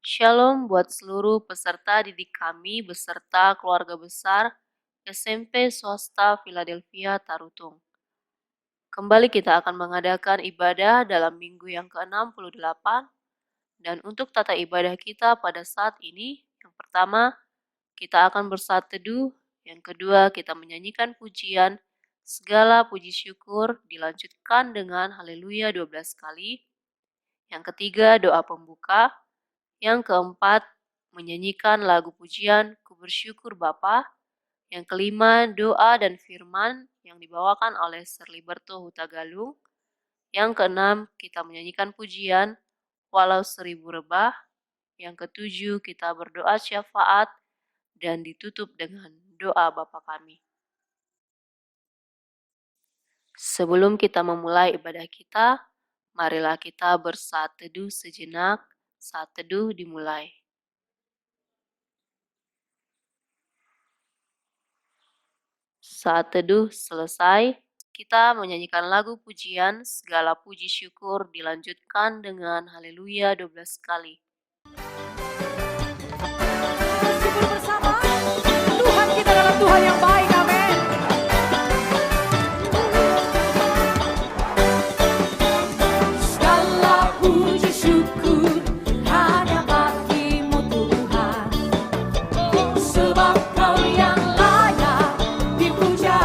Shalom buat seluruh peserta didik kami beserta keluarga besar SMP Swasta Philadelphia Tarutung. Kembali kita akan mengadakan ibadah dalam minggu yang ke-68 dan untuk tata ibadah kita pada saat ini, yang pertama kita akan bersaat teduh, yang kedua kita menyanyikan pujian, segala puji syukur dilanjutkan dengan haleluya 12 kali, yang ketiga doa pembuka, yang keempat, menyanyikan lagu pujian Ku Bersyukur Bapa. Yang kelima, doa dan firman yang dibawakan oleh Sir Liberto Hutagalung. Yang keenam, kita menyanyikan pujian Walau Seribu Rebah. Yang ketujuh, kita berdoa syafaat dan ditutup dengan doa Bapa kami. Sebelum kita memulai ibadah kita, marilah kita bersaat teduh sejenak. Saat teduh dimulai. Saat teduh selesai, kita menyanyikan lagu pujian, segala puji syukur dilanjutkan dengan haleluya 12 kali. Bersyukur bersama, Tuhan kita adalah Tuhan yang baik, amin. Segala puji syukur hanya bagi-Mu Tuhan, sebab Kau yang layak dipuja.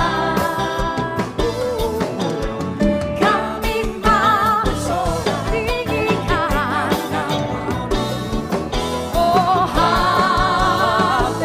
Kami mau tinggikan nama-Mu. Oh haleluya.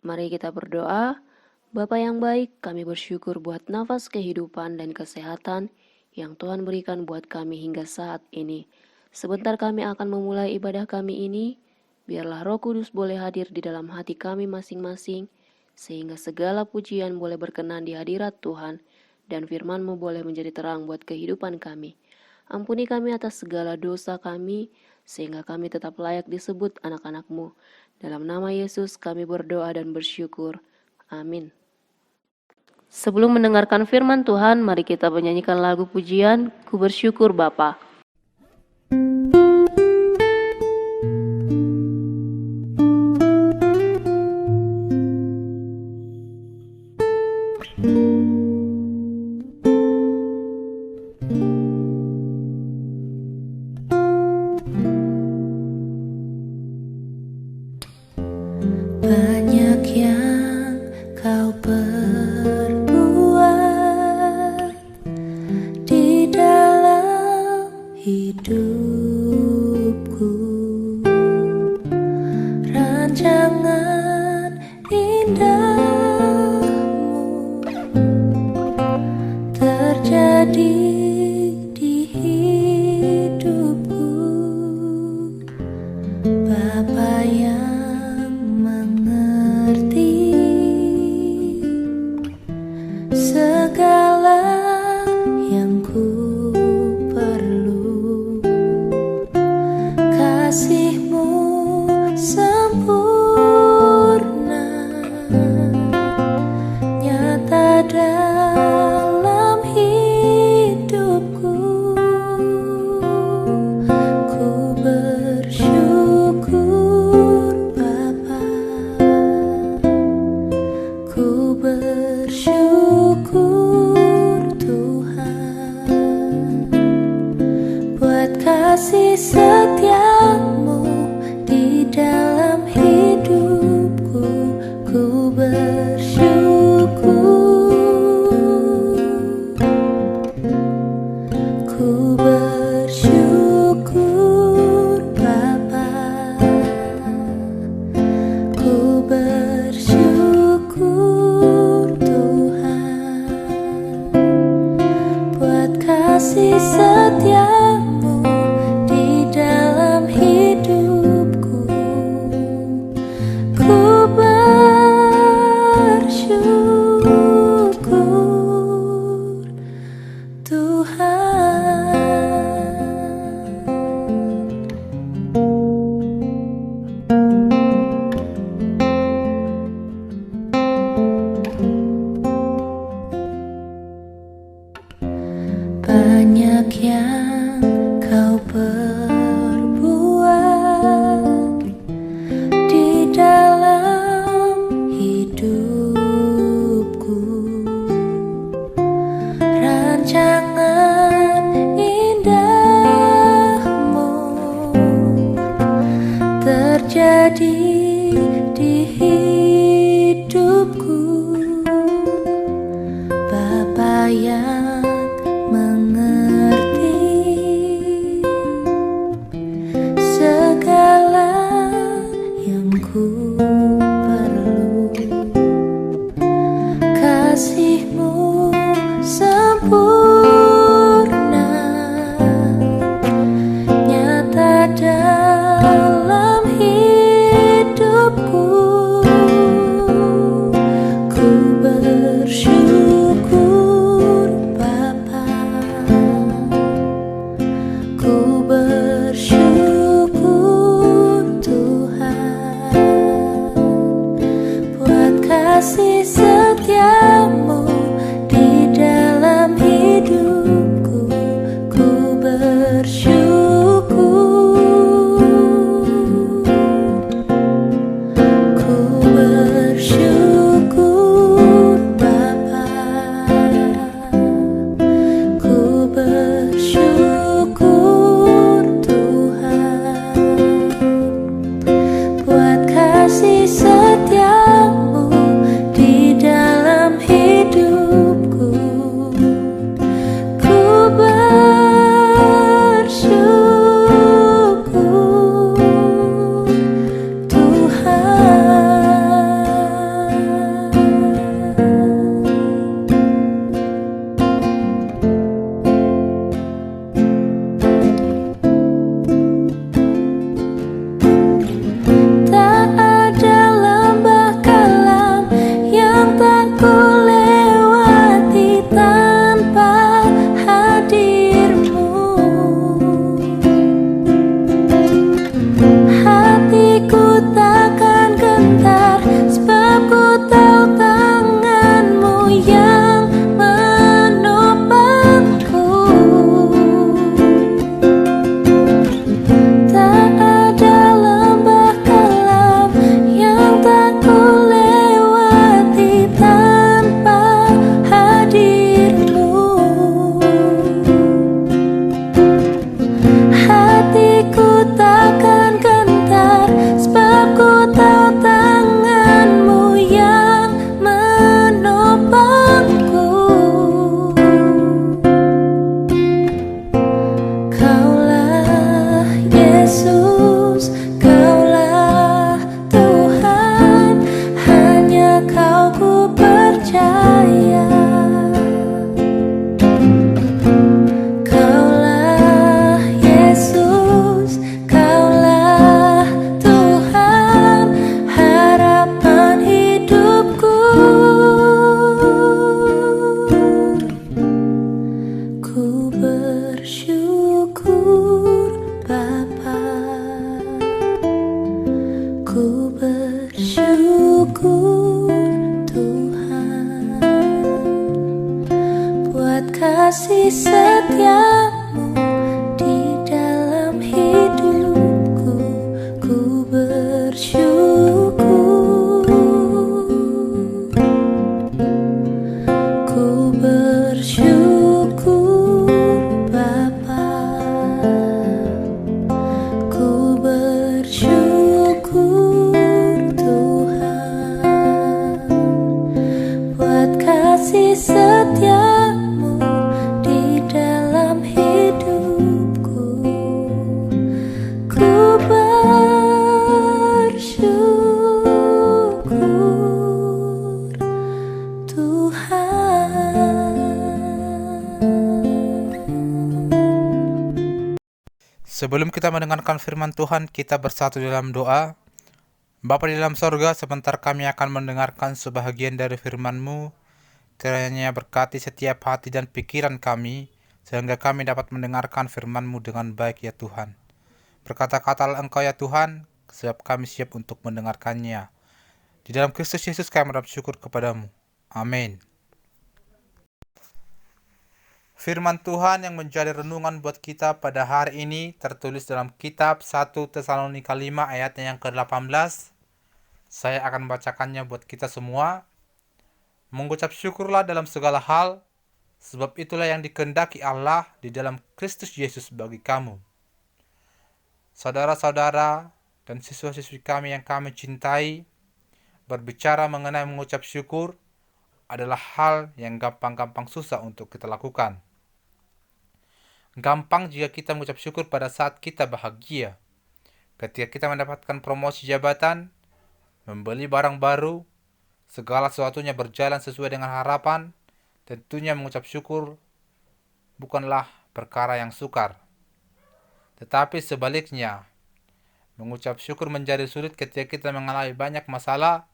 Mari kita berdoa. Bapa yang baik, kami bersyukur buat nafas kehidupan dan kesehatan yang Tuhan berikan buat kami hingga saat ini. Sebentar kami akan memulai ibadah kami ini, biarlah Roh Kudus boleh hadir di dalam hati kami masing-masing, sehingga segala pujian boleh berkenan di hadirat Tuhan, dan firman-Mu boleh menjadi terang buat kehidupan kami. Ampuni kami atas segala dosa kami, sehingga kami tetap layak disebut anak-anak-Mu. Dalam nama Yesus kami berdoa dan bersyukur. Amin. Sebelum mendengarkan firman Tuhan, mari kita menyanyikan lagu pujian, Ku Bersyukur Bapa. Banyak yang kau perbuat di dalam hidupku, rancangan indahmu terjadi di hidupku. Bapa yang mengerti segala yang ku perlu, kasih-Mu sempurna nyata dalam hidupku. Ku bersyukur Bapa, ku bersyukur Tuhan buat kasih setia-Mu di dalam hidupku. Ku bersyukur, ku bersyukur Bapa, ku bersyukur Tuhan buat kasih setia-Mu di dalam hidupku. Ku bersyukur Tuhan. Banyak yang kau perbuat di dalam hidupku, rancangan indahmu terjadi di hidupku. Bapa yang mengerti segala yang ku perlu, kasih-Mu sempurna nyata dalam hidupku. Ku bersyukur Bapa, ku bersyukur Tuhan buat kasih setia-Mu di dalam hidupku. Ku bersyukur, ku bersyukur Bapa, ku bersyukur Tuhan buat kasih setia-Mu di dalam hidupku. kasih setiamu di dalam hidupku, ku bersyukur, ku bersyukur Bapa, ku bersyukur Tuhan buat kasih setiamu di dalam hidupku, ku bersyukur Tuhan. Sebelum kita mendengarkan firman Tuhan, kita bersatu dalam doa. Bapa di dalam sorga, sebentar kami akan mendengarkan sebahagian dari firman-Mu. Kiranya berkati setiap hati dan pikiran kami, sehingga kami dapat mendengarkan firman-Mu dengan baik ya Tuhan. Berkata-katalah Engkau ya Tuhan, sebab kami siap untuk mendengarkannya. Di dalam Kristus Yesus kami bersyukur kepadamu. Amin. Firman Tuhan yang menjadi renungan buat kita pada hari ini tertulis dalam kitab 1 Tesalonika 5 ayatnya yang ke-18. Saya akan membacakannya buat kita semua. Mengucap syukurlah dalam segala hal, sebab itulah yang dikehendaki Allah di dalam Kristus Yesus bagi kamu. Saudara-saudara dan siswa-siswi kami yang kami cintai, berbicara mengenai mengucap syukur adalah hal yang gampang-gampang susah untuk kita lakukan. Gampang jika kita mengucap syukur pada saat kita bahagia, ketika kita mendapatkan promosi jabatan, membeli barang baru, segala sesuatunya berjalan sesuai dengan harapan. Tentunya mengucap syukur bukanlah perkara yang sukar. Tetapi sebaliknya, mengucap syukur menjadi sulit ketika kita mengalami banyak masalah,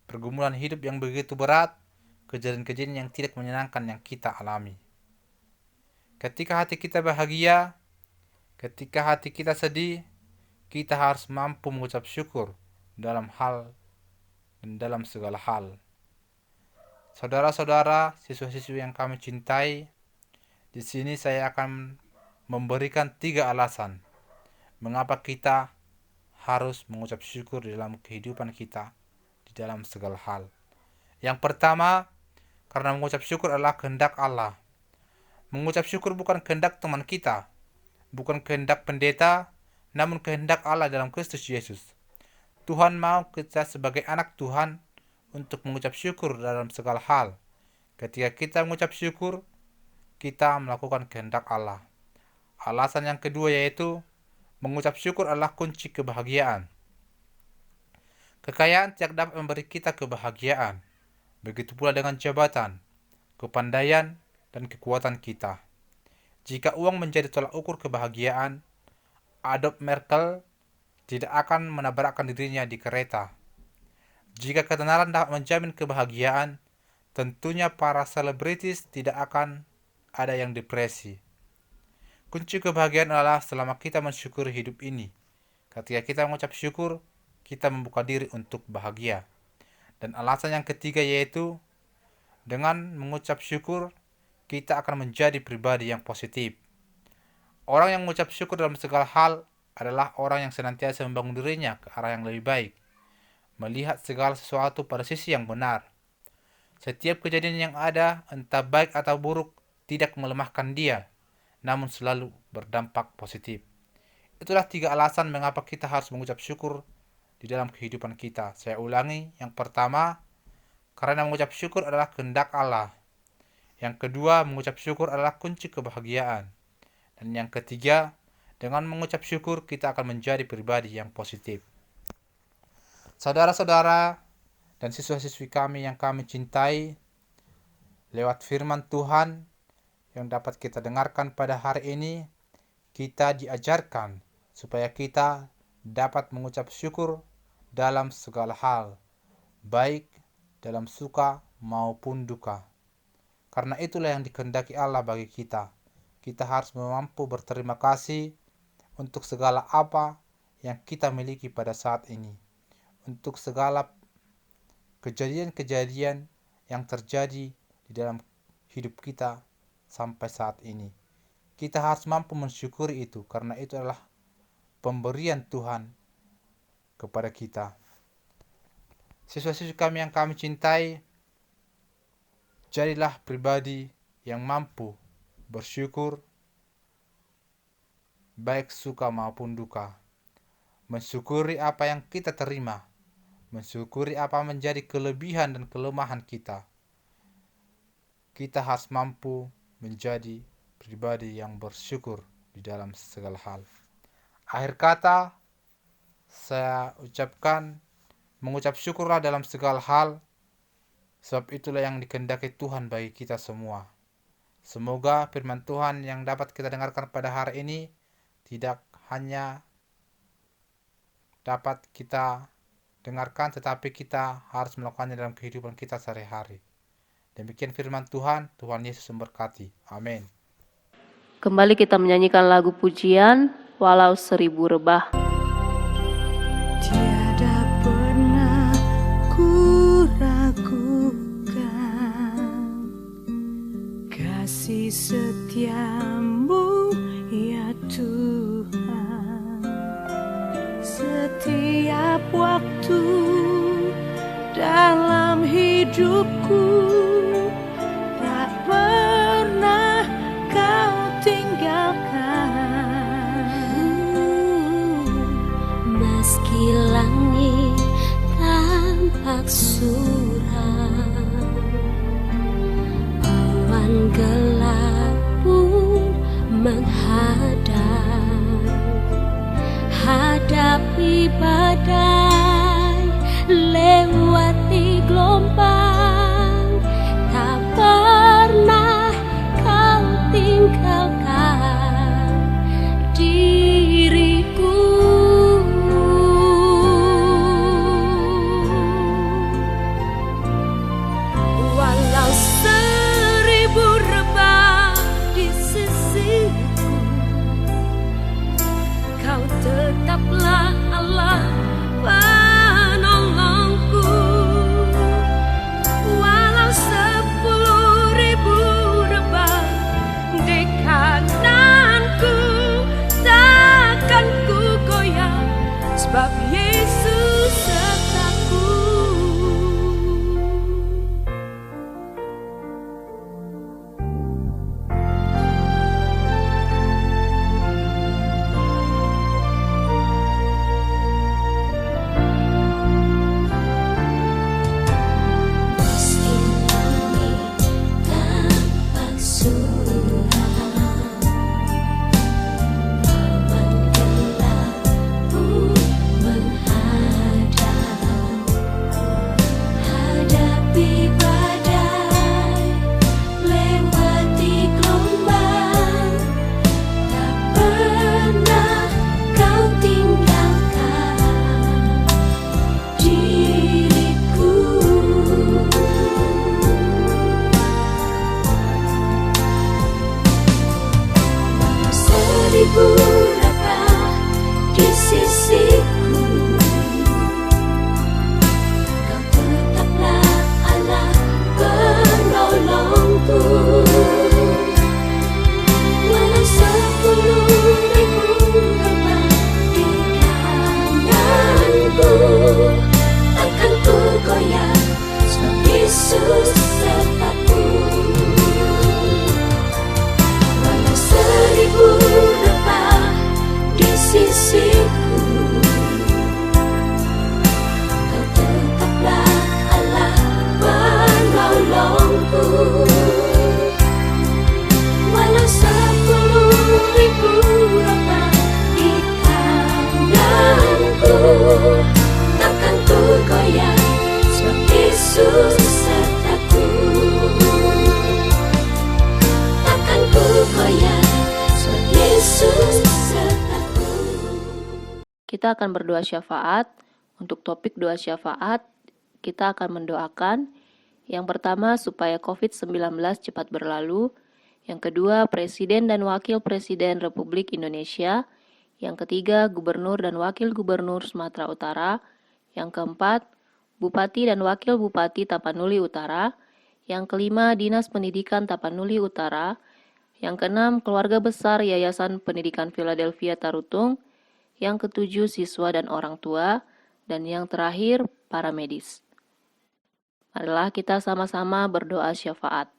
pergumulan hidup yang begitu berat, kejadian-kejadian yang tidak menyenangkan yang kita alami. Ketika hati kita bahagia, ketika hati kita sedih, kita harus mampu mengucap syukur dalam hal dan dalam segala hal. Saudara-saudara, siswa-siswi yang kami cintai, di sini saya akan memberikan 3 alasan mengapa kita harus mengucap syukur dalam kehidupan kita di dalam segala hal. Yang pertama, karena mengucap syukur adalah kehendak Allah. Mengucap syukur bukan kehendak teman kita, bukan kehendak pendeta, namun kehendak Allah dalam Kristus Yesus. Tuhan mau kita sebagai anak Tuhan untuk mengucap syukur dalam segala hal. Ketika kita mengucap syukur, kita melakukan kehendak Allah. Alasan yang kedua yaitu mengucap syukur adalah kunci kebahagiaan. Kekayaan tidak dapat memberi kita kebahagiaan. Begitu pula dengan jabatan, kepandaian, dan kekuatan kita. Jika uang menjadi tolak ukur kebahagiaan, Adolf Merkel tidak akan menabrakkan dirinya di kereta. Jika ketenaran dapat menjamin kebahagiaan, tentunya para selebritis tidak akan ada yang depresi. Kunci kebahagiaan adalah selama kita mensyukuri hidup ini. Ketika kita mengucap syukur, kita membuka diri untuk bahagia. Dan alasan yang ketiga yaitu dengan mengucap syukur, kita akan menjadi pribadi yang positif. Orang yang mengucap syukur dalam segala hal adalah orang yang senantiasa membangun dirinya ke arah yang lebih baik, melihat segala sesuatu pada sisi yang benar. Setiap kejadian yang ada, entah baik atau buruk, tidak melemahkan dia, namun selalu berdampak positif. Itulah 3 alasan mengapa kita harus mengucap syukur di dalam kehidupan kita. Saya ulangi, yang pertama, karena mengucap syukur adalah kehendak Allah. Yang kedua, mengucap syukur adalah kunci kebahagiaan. Dan yang ketiga, dengan mengucap syukur kita akan menjadi pribadi yang positif. Saudara-saudara dan siswa-siswi kami yang kami cintai, lewat firman Tuhan yang dapat kita dengarkan pada hari ini, kita diajarkan supaya kita dapat mengucap syukur dalam segala hal, baik dalam suka maupun duka. Karena itulah yang dikehendaki Allah bagi kita. Kita harus mampu berterima kasih untuk segala apa yang kita miliki pada saat ini. Untuk segala kejadian-kejadian yang terjadi di dalam hidup kita sampai saat ini. Kita harus mampu mensyukuri itu karena itu adalah pemberian Tuhan kepada kita. Siswa-siswi kami yang kami cintai, jadilah pribadi yang mampu bersyukur baik suka maupun duka. Mensyukuri apa yang kita terima, mensyukuri apa menjadi kelebihan dan kelemahan kita. Kita harus mampu menjadi pribadi yang bersyukur di dalam segala hal. Akhir kata, saya mengucap syukurlah dalam segala hal, sebab itulah yang dikehendaki Tuhan bagi kita semua. Semoga firman Tuhan yang dapat kita dengarkan pada hari ini tidak hanya dapat kita dengarkan, tetapi kita harus melakukannya dalam kehidupan kita sehari-hari. Demikian firman Tuhan, Tuhan Yesus memberkati. Amin. Kembali kita menyanyikan lagu pujian Walau Seribu Rebah. Tiada pernah ku ragukan kasih setiamu ya Tuhan. Setiap waktu dalam hidupku tak pernah kau tinggalkan. Meski langit tampak suram, awan gelap pun menghadang, hadapi badai, lewati gelombang, tak pernah kau tinggalkan diriku. Walau seribu rebah di sisiku, kau tetaplah Allah penolongku. Walau 10.000 rebah di kananku, takkan ku goyah, sebab Yesus sertaku. Meski langit tampak suram, awan gelap pun menghadang, hadapi badai, lewati gelombang, tak pernah kau tinggalkan diriku. Seribu rebah di sisiku, kau tetaplah Allah penolongku. Walau 10.000 rebah di tanganku, takkan ku goyah, sebab Yesus sertaku. Walau 1000 rebah di sisiku, kau tetaplah Allah penolongku. Walau 10.000 rebah di tanganku, takkan ku goyah, sebab Yesus sertaku. Takkan ku goyah, sebab Yesus sertaku. Kita akan berdoa syafaat. Untuk topik doa syafaat, kita akan mendoakan yang pertama supaya COVID-19 cepat berlalu, yang kedua Presiden dan Wakil Presiden Republik Indonesia, yang ketiga Gubernur dan Wakil Gubernur Sumatera Utara, yang keempat Bupati dan Wakil Bupati Tapanuli Utara, yang kelima Dinas Pendidikan Tapanuli Utara, Yang keenam, keluarga besar Yayasan Pendidikan Philadelphia Tarutung. Yang ketujuh, siswa dan orang tua. Dan yang terakhir, para medis. Marilah kita sama-sama berdoa syafaat.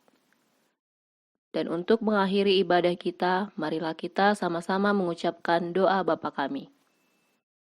Dan untuk mengakhiri ibadah kita, marilah kita sama-sama mengucapkan doa Bapa kami.